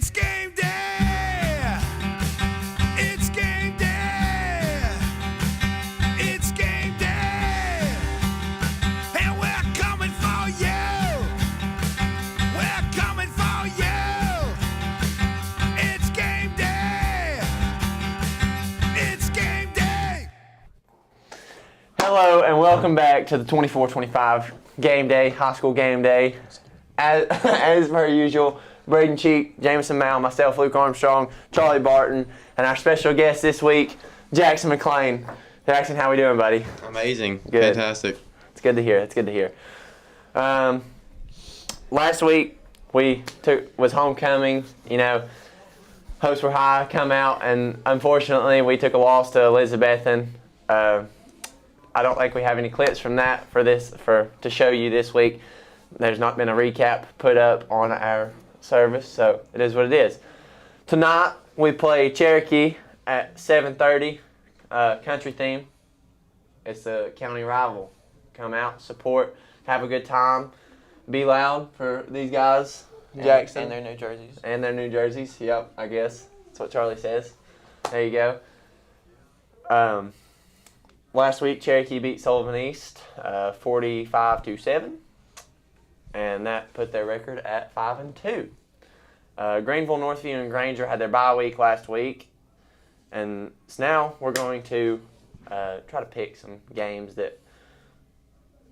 It's game day! It's game day! It's game day! And we're coming for you! We're coming for you! It's game day! It's game day! Hello and welcome back to the 24-25 game day, high school game day. As per usual, Braden Cheek, Jameson Mao, myself, Luke Armstrong, Charlie Barton, and our special guest this week, Jackson McLean. Jackson, how we doing, buddy? Amazing. Good. Fantastic. It's good to hear. It's good to hear. Last week was homecoming. You know, hopes were high, come out, and unfortunately we took a loss to Elizabethan. I don't think we have any clips from that to show you this week. There's not been a recap put up on our service, so it is what it is. Tonight we play Cherokee at 7:30, country theme. It's a county rival. Come out, support, have a good time, be loud for these guys, Jackson. And their new jerseys. And their new jerseys, yep, I guess. That's what Charlie says. There you go. Last week, Cherokee beat Sullivan East 45-7, and that put their record at 5-2. Greenville, Northview, and Granger had their bye week last week, and so now we're going to try to pick some games that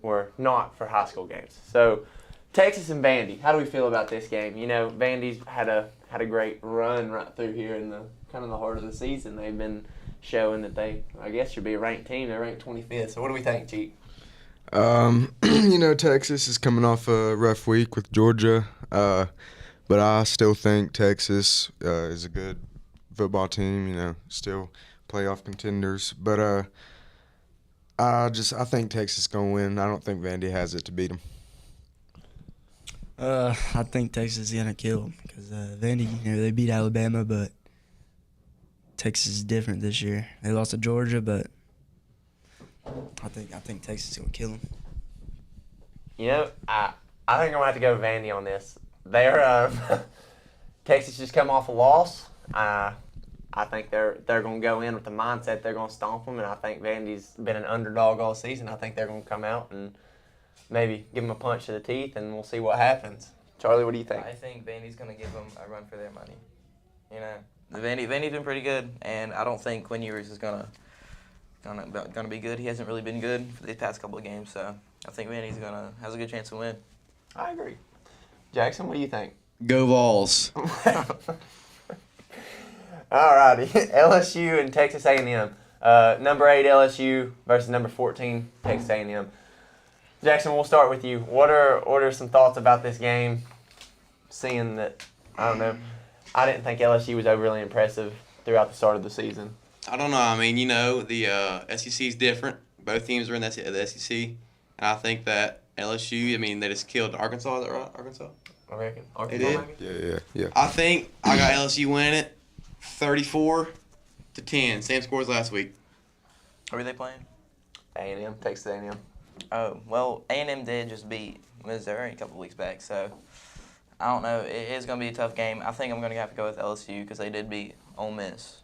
were not for high school games. So, Texas and Vandy, how do we feel about this game? You know, Vandy's had a great run right through here in the kind of the heart of the season. They've been showing that they, I guess, should be a ranked team. They're ranked 25th. So what do we think, Cheek? You know, Texas is coming off a rough week with Georgia, but I still think Texas is a good football team. You know, still playoff contenders. But I think Texas is gonna win. I don't think Vandy has it to beat them. I think Texas is gonna kill them because Vandy, you know, they beat Alabama, but Texas is different this year. They lost to Georgia, but I think Texas is gonna kill them. You know, I think I'm gonna have to go Vandy on this. They're Texas just come off a loss. I think they're gonna go in with the mindset they're gonna stomp them, and I think Vandy's been an underdog all season. I think they're gonna come out and maybe give them a punch to the teeth, and we'll see what happens. Charlie, what do you think? I think Vandy's going to give them a run for their money. You know, Vandy's been pretty good, and I don't think Quinn Ewers is gonna be good. He hasn't really been good for these past couple of games, so I think Vandy's has a good chance to win. I agree. Jackson, what do you think? Go Vols. All righty, LSU and Texas A&M. Number 8 LSU versus number 14 Texas A&M. Jackson, we'll start with you. What are some thoughts about this game? Seeing that, I don't know, I didn't think LSU was overly impressive throughout the start of the season. I don't know. I mean, you know, the SEC is different. Both teams are in the SEC. And I think that LSU, I mean, they just killed Arkansas. Is that right? Arkansas? I reckon. They Arkansas, did? maybe? Yeah. I think I got LSU winning it 34-10. Same scores last week. Who are they playing? A&M, Texas A&M. Oh, well, A&M did just beat Missouri a couple weeks back, so I don't know. It is going to be a tough game. I think I'm going to have to go with LSU because they did beat Ole Miss.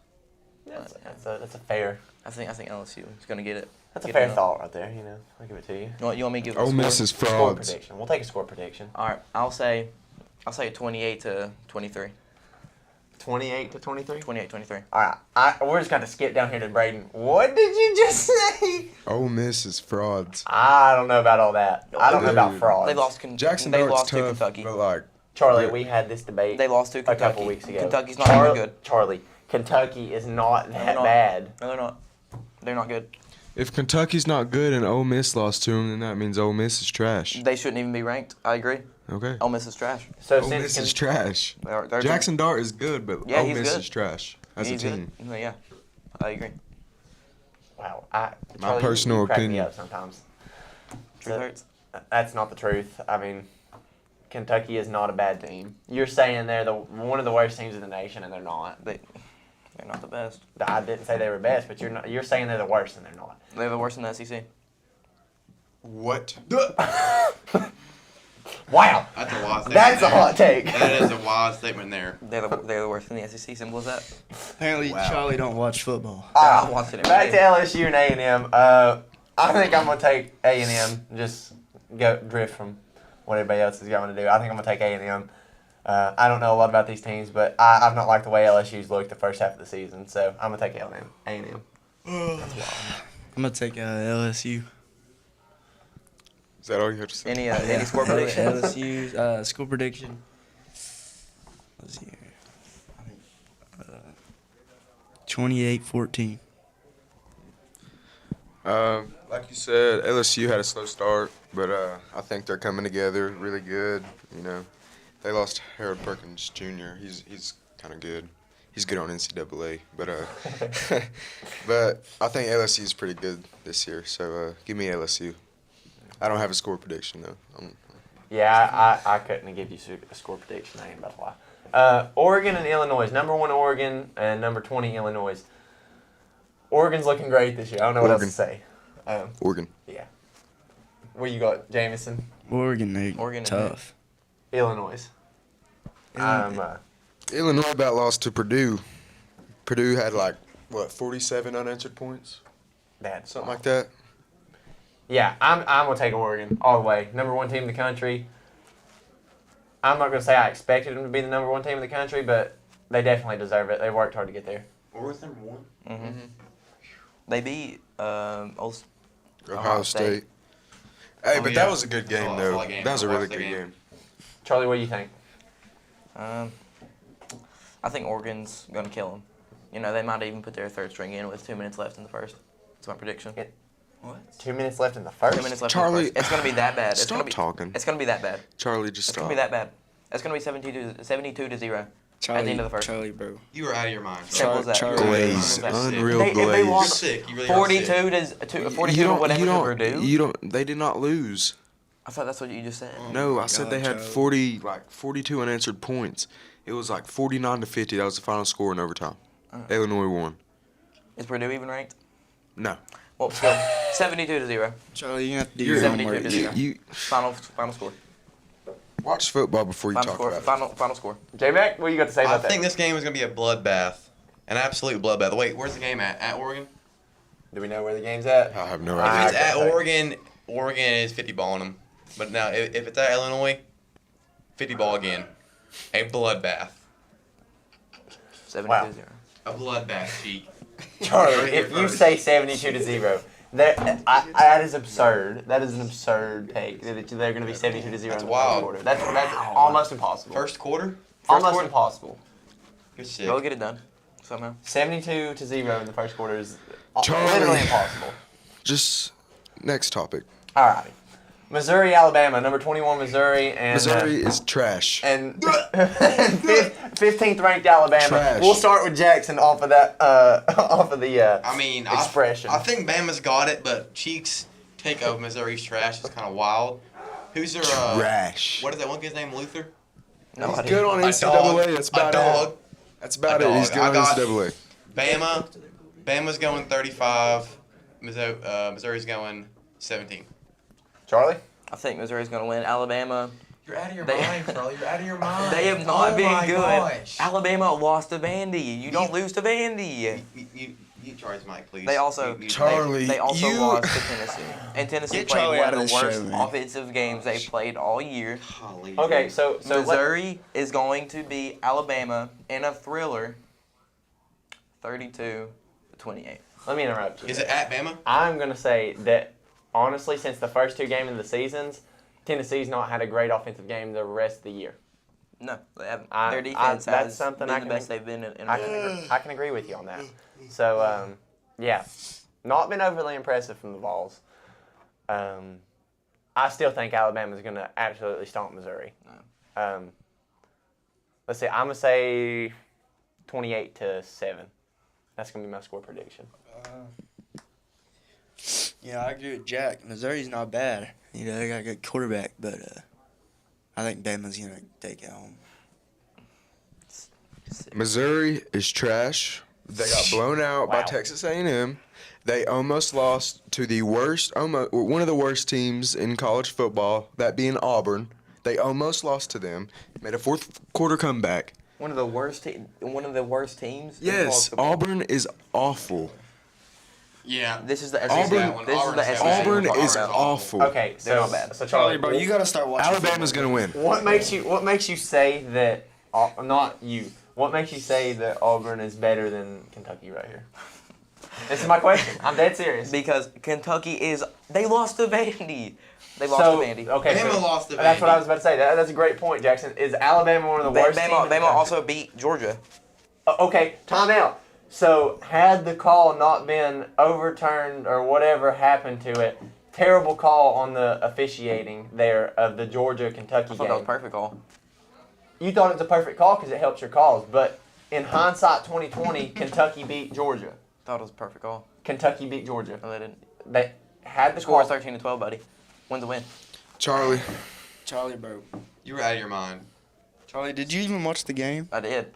That's a fair. I think LSU is going to get it. That's a fair thought right there. You know, I'll give it to you. You want me to give it Ole a Miss score? is Score frauds. prediction. We'll take a score prediction. All right, I'll say 28-23. 28-23. 28-23. All right, we're just gonna skip down here to Braden. What did you just say? Ole Miss is frauds. I don't know about all that. I don't know about Dude. frauds. They lost. Jackson They Dart's lost to tough, Kentucky. but like Charlie, Yeah. we had this debate. They lost to Kentucky. a couple weeks ago. Kentucky's not very good. Charlie, Kentucky is not that they're not. bad. No, they're not. They're not good. if Kentucky's not good and Ole Miss lost to them, then that means Ole Miss is trash. They shouldn't even be ranked. I agree. Okay. Ole Miss is trash. So Ole Miss is trash. They're Jackson Dart is good, but Yeah, Ole he's Miss good. is trash as He's a team. good. Yeah, I agree. Wow, My Charlie, personal you crack me opinion. up sometimes. Truth hurts. That's not the truth. I mean, Kentucky is not a bad team. You're saying they're one of the worst teams in the nation, and they're not. They're not the best. I didn't say they were best, but you're saying they're the worst, and they're not. They're the worst in the SEC. What? Wow. That's a wild statement. That's a there. hot take. That is a wild statement there. They're the worst in the SEC. Simple as that. Apparently, Charlie don't watch football. I'm watching it. Back to LSU and A&M. I think I'm going to take A&M. Just go drift from what everybody else is going to do. I think I'm going to take A&M. I don't know a lot about these teams, but I've not liked the way LSU's looked the first half of the season, so I'm going to take A&M. I'm gonna take LSU. Is that all you have to say? Any score prediction? LSU's score prediction. Let's see here. I think 28-14. Like you said, LSU had a slow start, but I think they're coming together really good. You know, they lost Harold Perkins Jr. He's kind of good. He's good on NCAA, but but I think LSU is pretty good this year. So give me LSU. I don't have a score prediction though. Yeah, I couldn't give you a score prediction. I ain't about to lie. Oregon and Illinois. Number 1 Oregon and number 20 Illinois. Oregon's looking great this year. I don't know what else to say. Oregon. Yeah. Where you got, Jamison? Oregon, tough. Illinois. Illinois about lost to Purdue. Purdue had 47 unanswered points, That's something like that. Yeah, I'm gonna take Oregon all the way. Number 1 team in the country. I'm not gonna say I expected them to be the number 1 team in the country, but they definitely deserve it. They worked hard to get there. Oregon's number 1. Mm-hmm. They beat Ohio State. Hey, but that was a good game though. That was a really good game. Charlie, what do you think? I think Oregon's going to kill them. You know, they might even put their third string in with 2 minutes left in the first. That's my prediction. What? 2 minutes left in the first? 2 minutes left Charlie, in the first. It's going to be that bad. Stop talking. It's going to be that bad. Charlie, just It's stop. going to be that bad. It's going to be 72 to 0 at the end of the first. Charlie, bro. You were out of your mind. Simple as that. Charlie. Glaze, unreal They glaze. lost You're sick. You really 42 are sick. to 42 to whatever to Purdue. You don't. They did not lose. I thought that's what you just said. No, I said they had Charlie. 42 unanswered points. It was 49 to 50. That was the final score in overtime. Illinois won. Is Purdue even ranked? No. Well, still 72 to 0. Charlie, you have to do your 72 homework. to 0. You Final score. watch football before you Final talk score. about it. Final score. J-Mac, what you got to say I about that? think this game is going to be a bloodbath. An absolute bloodbath. Wait, where's the game at? At Oregon? Do we know where the game's at? I have no If idea. it's at Oregon, Oregon is 50 balling them. But now, if it's at Illinois, 50 ball again. A bloodbath. 72 Wow. to 0. A bloodbath, cheek. Charlie, if you say 72 to 0, that is absurd. That is an absurd take. That they're going to be 72 to 0 That's in the wild. first quarter. That's almost impossible. First quarter? almost quarter. impossible. You're sick. Go get it done somehow. 72 to 0 in the first quarter is Charlie. literally impossible. Just next topic. Alrighty. Missouri, Alabama, number 21 Missouri, and Missouri is trash. and 15th ranked Alabama. Trash. We'll start with Jackson off of that off of the I mean, expression. I think Bama's got it, but Cheeks' take of Missouri's trash is kind of wild. Who's their Trash. What is that one kid's name? Luther? No, He's I good didn't. on A NCAA. dog. That's about A dog. it. That's about A it. He's dog. good I on got NCAA. Bama's going 35. Missouri's going 17. Charlie? I think Missouri's going to win. Alabama, You're out of your They- mind, Charlie. You're out of your mind. they have not been my good. Gosh. Alabama lost to Vandy. You don't lose to Vandy. You Charlie's mic, please. They also Charlie, they also you- lost to Tennessee. And Tennessee Get played Charlie one out of of the this worst show, man. offensive games they played all year. Golly. Okay, so Missouri is going to beat Alabama in a thriller 32-28. let me interrupt you. Is it at Bama? I'm going to say that, honestly, since the first two games of the seasons, Tennessee's not had a great offensive game the rest of the year. No, they haven't. I- Their defense that's has something been I the can- best they've been in I can agree with you on that. So, yeah, not been overly impressive from the Vols. I still think Alabama's going to absolutely stomp Missouri. Let's see, I'm going to say 28-7. That's going to be my score prediction. Yeah, I agree with Jack. Missouri's not bad. You know, they got a good quarterback, but I think Bama's going to take it home. Missouri is trash. They got blown out by Wow. Texas A&M. They almost lost to the worst, one of the worst teams in college football, that being Auburn. They almost lost to them. Made a fourth quarter comeback. One of the worst teams. In college Yes, football. Auburn is awful. Yeah. This is the SEC. Auburn- This is the SEC. Auburn we're is talking about. awful. Okay, They're so not bad. so Charlie, bro, you gotta start watching. Alabama's gonna win. what makes you say that? Not you. What makes you say that Auburn is better than Kentucky right here? This is my question. I'm dead serious. Because Kentucky they lost to Vandy. They lost to Vandy. Okay, Bama lost to That's what Vandy. I was about to say. That's a great point, Jackson. Is Alabama one of the worst teams? in the Bama country? also beat Georgia. Okay, time out. So, had the call not been overturned or whatever happened to it, terrible call on the officiating there of the Georgia-Kentucky I thought game. that was a perfect call. You thought it was a perfect call because it helps your cause, but in hindsight 2020, Kentucky beat Georgia. Thought it was a perfect call. Kentucky beat Georgia. No, they didn't. They had the Score call. 13-12, buddy. Win's a win. Charlie, bro. You were out of your mind. Charlie, did you even watch the game? I did.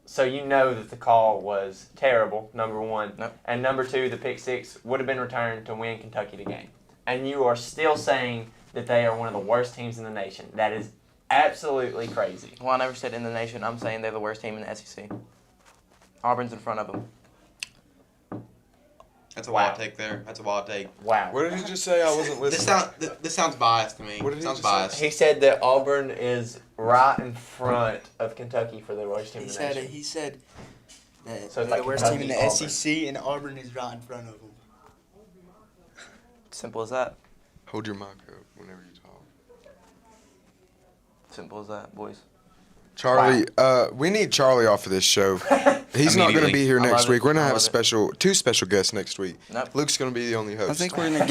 So you know that the call was terrible, number one. Nope. And number two, the pick six would have been returned to win Kentucky the game. And you are still saying that they are one of the worst teams in the nation. That is absolutely crazy. Well, I never said in the nation. I'm saying they're the worst team in the SEC. Auburn's in front of them. That's a Wow. wild take there. That's a wild take. Wow. what did he just say? I wasn't listening. This sounds biased to me. What did he Sounds just say? biased. He said that Auburn is right in front of Kentucky for the worst team in the nation. He said that So it's they're like the worst team in the Kentucky, Auburn. SEC, and Auburn is right in front of them. Simple as that. Hold your mic up whenever you talk. Simple as that, boys. Charlie, we need Charlie off of this show. He's not going to be here I next love week. it. We're going to I have love it. two special guests next week. Nope. Luke's going to be the only host. I think we're gonna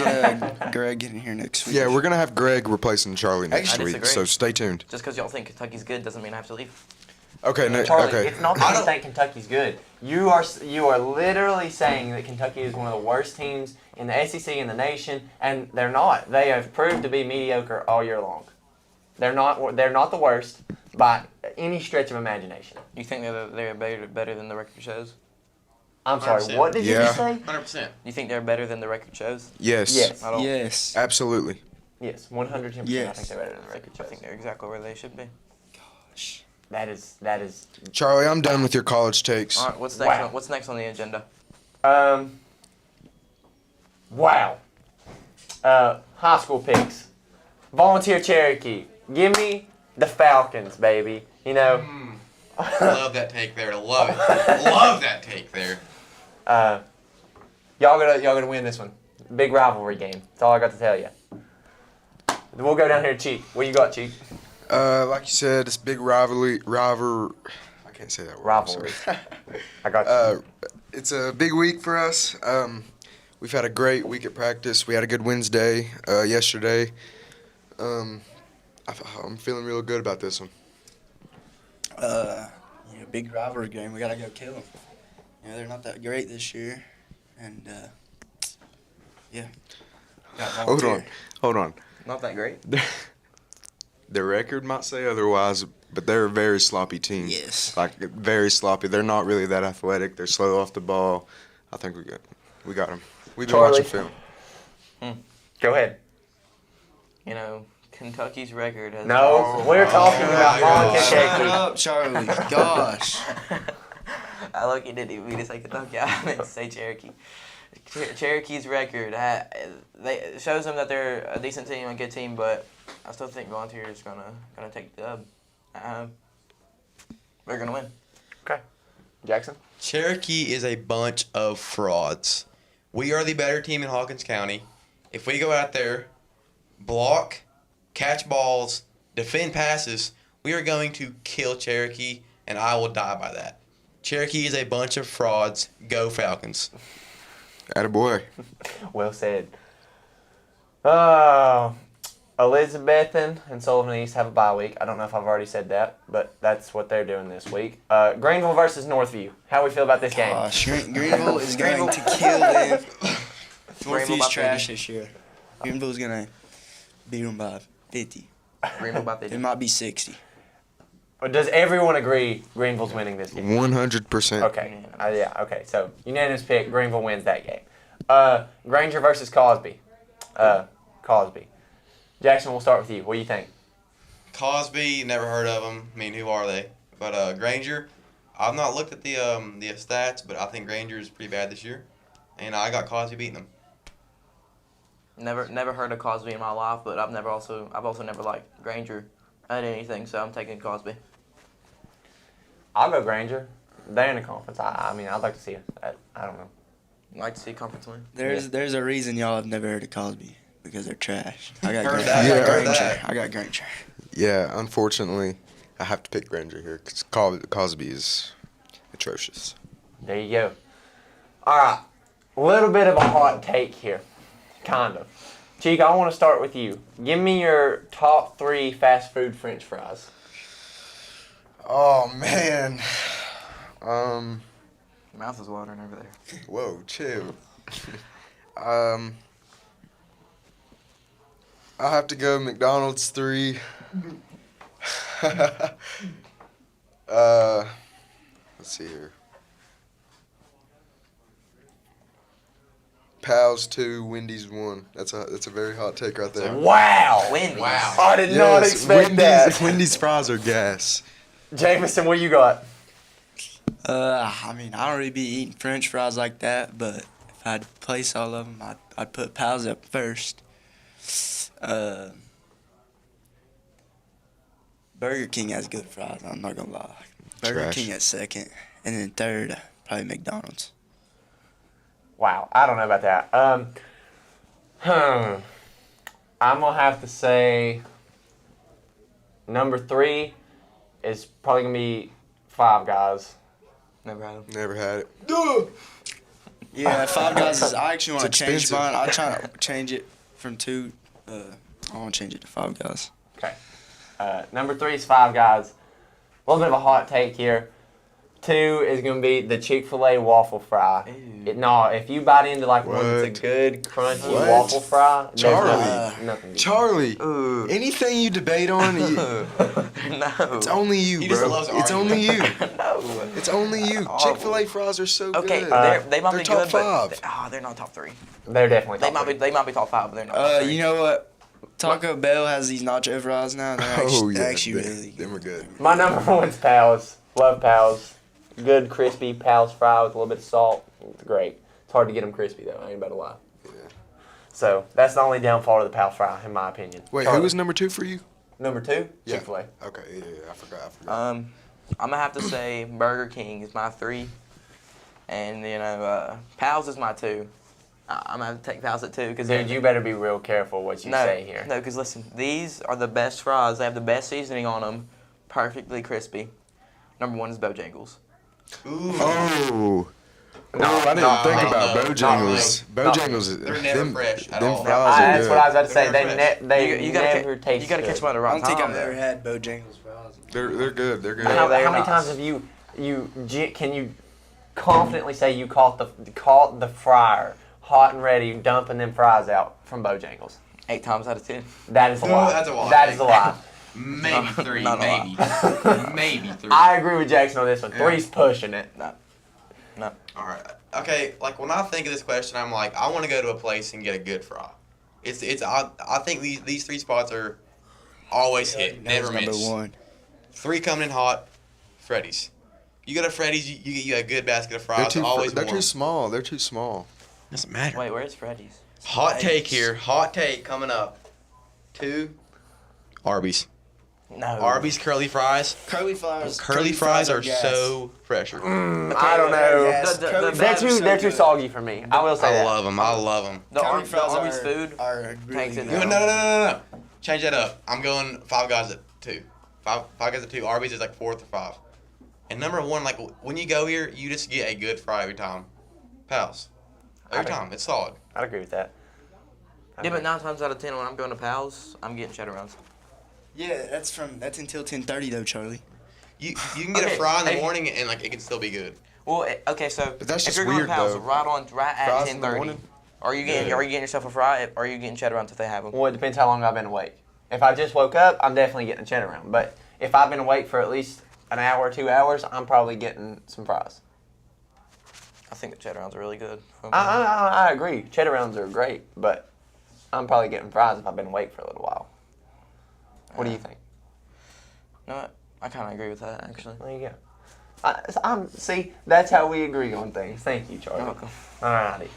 get Greg in here next week. Yeah, we're going to have Greg replacing Charlie next I week, disagree. so stay tuned. Just because y'all think Kentucky's good doesn't mean I have to leave. Okay, Charlie, okay. it's not that you think Kentucky's good. You are literally saying that Kentucky is one of the worst teams in the SEC in the nation, and they're not. They have proved to be mediocre all year long. They're not the worst by any stretch of imagination. You think they're better than the record shows? I'm sorry, 100%. what did you just say? 100%. You think they're better than the record shows? Yes. Yes. I don't. Yes. Absolutely. Yes, 110%. I Yes. think they're better than the record I shows. think they're exactly where they should be. Gosh. That is. Charlie, I'm done with your college takes. All right, what's next? Wow. What's next on the agenda? Wow. High school picks. Volunteer Cherokee. Give me the Falcons, baby. You know. Love that take there. Love it. Love that take there. Y'all gonna win this one. Big rivalry game. That's all I got to tell you. We'll go down here to Cheek. What you got, Cheek? Like you said, it's big rivalry. I can't say that word. I'm sorry. Rivalry. I got you. It's a big week for us. We've had a great week at practice. We had a good Wednesday yesterday. I'm feeling real good about this one. Big rivalry game. We gotta go kill them. They're not that great this year, and yeah. Hold on. Not that great. The record might say otherwise, but they're a very sloppy team. Yes. Like very sloppy. They're not really that athletic. They're slow off the ball. I think we got them. We've been Charlie. watching film. Go ahead. You know, Kentucky's record has. No, we're talking about volunteer Shut Cherokee. up, Charlie. Gosh. I look, you didn't even mean to say Kentucky. I meant to say Cherokee. Cherokee's record it shows them that they're a decent team, a good team, but I still think Volunteer is gonna take the dub. They're gonna win. Okay. Jackson? Cherokee is a bunch of frauds. We are the better team in Hawkins County. If we go out there, block, catch balls, defend passes, we are going to kill Cherokee, and I will die by that. Cherokee is a bunch of frauds. Go Falcons. Attaboy. Well said. Elizabethan and Sullivan East have a bye week. I don't know if I've already said that, but that's what they're doing this week. Greenville versus Northview. How we feel about this game? Gosh, Greenville is going to kill them. Greenville Northview's by trash 30. this year. Greenville's gonna beat them by 50. Greenville about It 50. might be 60. Does everyone agree Greenville's winning this game? 100%. Okay. Yeah, okay. So, unanimous pick. Greenville wins that game. Granger versus Cosby. Cosby. Jackson, we'll start with you. What do you think? Cosby, never heard of them. I mean, who are they? But Granger, I've not looked at the stats, but I think Granger is pretty bad this year, and I got Cosby beating them. Never heard of Cosby in my life, but I've also never liked Granger at anything, so I'm taking Cosby. I'll go Granger. They're in the conference. I mean, I'd like to see it. I don't know. Like to see conference win. There's a reason y'all have never heard of Cosby because they're trash. I got Heard Granger. that, I got heard Granger. that. I got Granger. Yeah, unfortunately, I have to pick Granger here because Cosby is atrocious. There you go. All right. A little bit of a hot take here. Kind of. Cheek, I want to start with you. Give me your top 3 fast food French fries. Oh man. Mouth is watering over there. Whoa, chill. I have to go McDonald's 3. Let's see here. Pals 2, Wendy's 1. That's a very hot take right there. Wow. Wendy's. Wow. I did not Yes, expect that. Wendy's fries are gas. Jameson, what you got? I mean, I don't really be eating French fries like that, but if I had to place all of them, I'd put Pals up first. Burger King has good fries. I'm not gonna lie. Burger Trash. King at second, and then third, probably McDonald's. Wow, I don't know about that. I'm gonna have to say number 3 is probably gonna be Five Guys. Never had them. Never had it. Yeah, Five Guys is. I actually want It's to change expensive. mine. I'm trying to change it from 2. I want to change it to Five Guys. Okay. Number 3 is Five Guys. A little bit of a hot take here. 2 is gonna be the Chick-fil-A waffle fry. If you bite into like one that's What? a good crunchy What? waffle fry, there's Charlie. nothing. Charlie, anything you debate on, No. it's only you, He bro. just loves It's arguing. only you. No. It's only you. Chick-fil-A fries are so Okay, good. they might They're be top good, 5. but they're not top 3. They're definitely. They top might be. three. They might be top 5, but they're not. Top 3. You know what? Taco Bell has these nacho fries now. They're actually, Oh yeah, they're actually they- really good. them are good. My number 1's Pals. Love Pals. Good crispy Pals fry with a little bit of salt. It's great. It's hard to get them crispy though. I ain't about to lie. Yeah. So that's the only downfall of the Pals fry, in my opinion. Wait, Charlie. who was number 2 for you? number 2? Yeah. Chick-fil-A. Okay, yeah, I forgot. I'm gonna have to say Burger King is my 3, and Pals is my 2. I'm gonna have to take Pals at 2 because Dude, you better be real careful what you say here. No, because listen, these are the best fries. They have the best seasoning on them, perfectly crispy. Number 1 is Bojangles. Ooh. Oh. No, I didn't no, think no, about no, Bojangles. no. Bojangles, They're never fresh at them all. fries are That's good. what I was about to say. They're They fresh. they You gotta never ca- taste You gotta good. catch them at the I right don't think time. I've ever had Bojangles fries. They're good. They're good. How they're many not. times have can you confidently say you caught the fryer hot and ready, dumping them fries out from Bojangles? 8 times out of 10. That is a No, lie. that's a lie. That is a lie. Maybe 3. Not a Maybe. Maybe 3. I agree with Jackson on this one. Yeah. 3's pushing it. No. All right. Okay. Like when I think of this question, I'm like, I want to go to a place and get a good fry. I think these 3 spots are always hit, never Number miss. 1. 3 coming in hot. Freddy's. You go to Freddy's, you get you a good basket of They're fries. Always they're warm. too small. They're too small. Doesn't matter. Wait, where's Freddy's? Hot take here. Hot take coming up. 2. Arby's. No. Arby's curly fries. Curly fries. Curly fries are gas. so fresher. I don't know. Yes, The- curly the- They're fries are too so they're too good. soggy for me. I will say I that. love them. I love them. The Curly fries Arby's food are really tanks it good. No, down. no. Change that up. I'm going Five Guys at 2. Five Guys at 2. Arby's is like 4th or 5. And number 1, like when you go here, you just get a good fry every time. Pals. Every time. It's solid. I'd agree with that. Yeah, but 9 times out of 10 when I'm going to Pals, I'm getting cheddar rounds. Yeah, that's until 10:30 though, Charlie. You can get Okay, a fry in the hey. morning and like it can still be good. Well, okay, so But that's if just you're going weird, to Pals though. right at Fries in the 10:30, morning? are you getting yourself a fry? Or are you getting cheddar rounds if they have them? Well, it depends how long I've been awake. If I just woke up, I'm definitely getting a cheddar round. But if I've been awake for at least an hour or 2 hours, I'm probably getting some fries. I think the cheddar rounds are really good. I agree. Cheddar rounds are great, but I'm probably getting fries if I've been awake for a little while. What do you think? No, I kind of agree with that, actually. There you go. See, that's how we agree on things. Thank you, Charlie. You're welcome. Alrighty.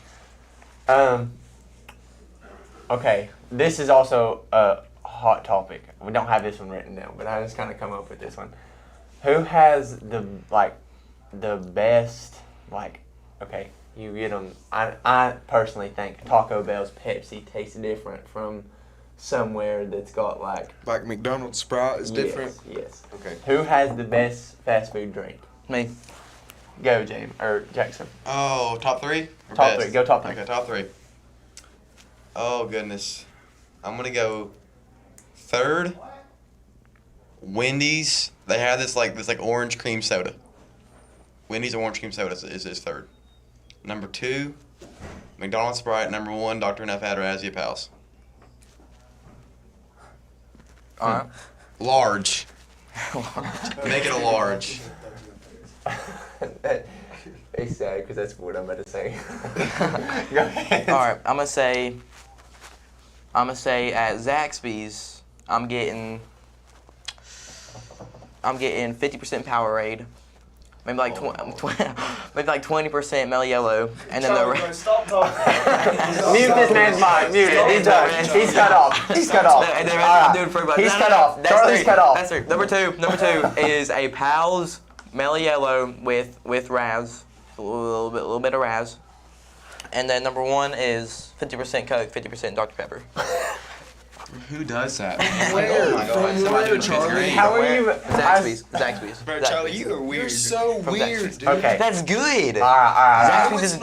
Okay, this is also a hot topic. We don't have this one written down, but I just kind of come up with this one. Who has the best, okay, you get them. I personally think Taco Bell's Pepsi tastes different from somewhere that's got like McDonald's Sprite is different. Yes. Okay. Who has the best fast food drink? Me. Go, James or Jackson. Oh, top 3? Or Top best? 3. Go top 3. Okay, top 3. Oh, goodness. I'm going to go third. Wendy's. They have this orange cream soda. Wendy's orange cream soda is third. Number 2, McDonald's Sprite. Number 1, Dr. Enough Adrazia Pals. All right. Large. Make it a large. It's sad because that's what I'm about to say. Go ahead. All right. I'm gonna say at Zaxby's, I'm getting 50% Powerade, maybe like 20% Mellow Yellow, and then the Stop talking. Mute this man's mic. Mute it. He's done. He's cut off. He's cut off. And then All I'm right. doing pretty much. He's cut off. Charlie's cut off. That's 3. Number two is a Pals Mellow Yellow with Raz, a little bit of Raz, and then number 1 is 50% Coke, 50% Dr. Pepper. Who does that? Where? Oh my God. From Somebody where, doing fifth Charlie? grade. How are you? Zaxby's. Bro, Charlie, you are weird. You're so From weird, Zaxby's. dude. Okay. That's good. All right. No, Zaxby's it's is-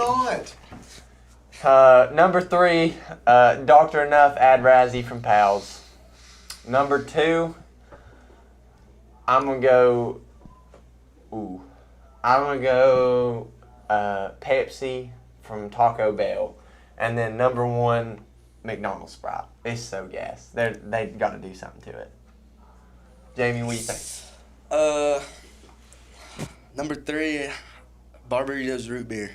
not. Number 3, Dr. Enough Adrazzi from Pals. Number 2, I'm gonna go. Pepsi from Taco Bell, and then number 1, McDonald's Sprite. It's so gas. They got to do something to it. Jamie, what do you think? Number 3, Barbados root beer.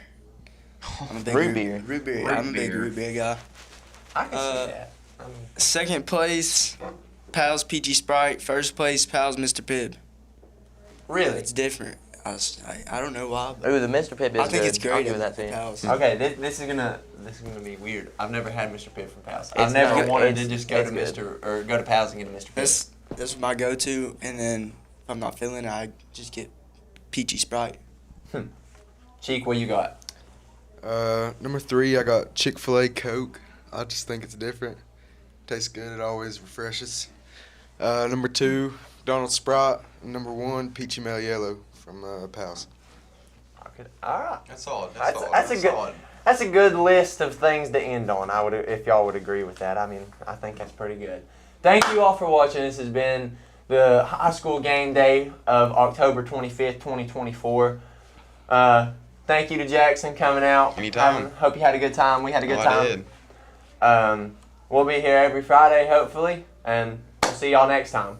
I'm a big Root beer? Root beer. Root I'm a big beer. root beer guy. I can see that. Second place, Pals PG Sprite. First place, Pals Mr. Pibb. Really? It's different. I don't know why, but Ooh, the Mr. Pibb is I think good. it's great. I'll give that to you. Pals. Okay, this is gonna be weird. I've never had Mr. Pibb from Pals. I've It's never not- wanted to it's- just go to it's go to Pals and get a Mr. Pibb. That's my go-to, and then if I'm not feeling it, I just get peachy Sprite. Cheek, what you got? Number 3, I got Chick-fil-A Coke. I just think it's different. Tastes good. It always refreshes. Number 2, Donald Sprite. And number 1, Peachy Mellow Yellow from Pals. All right. That's solid. That's a good list of things to end on. If y'all would agree with that. I mean, I think that's pretty good. Thank you all for watching. This has been the high school game day of October 25th, 2024. Thank you to Jackson coming out. Anytime. Hope you had a good time. We had a good I time. did. We'll be here every Friday, hopefully, and we'll see y'all next time.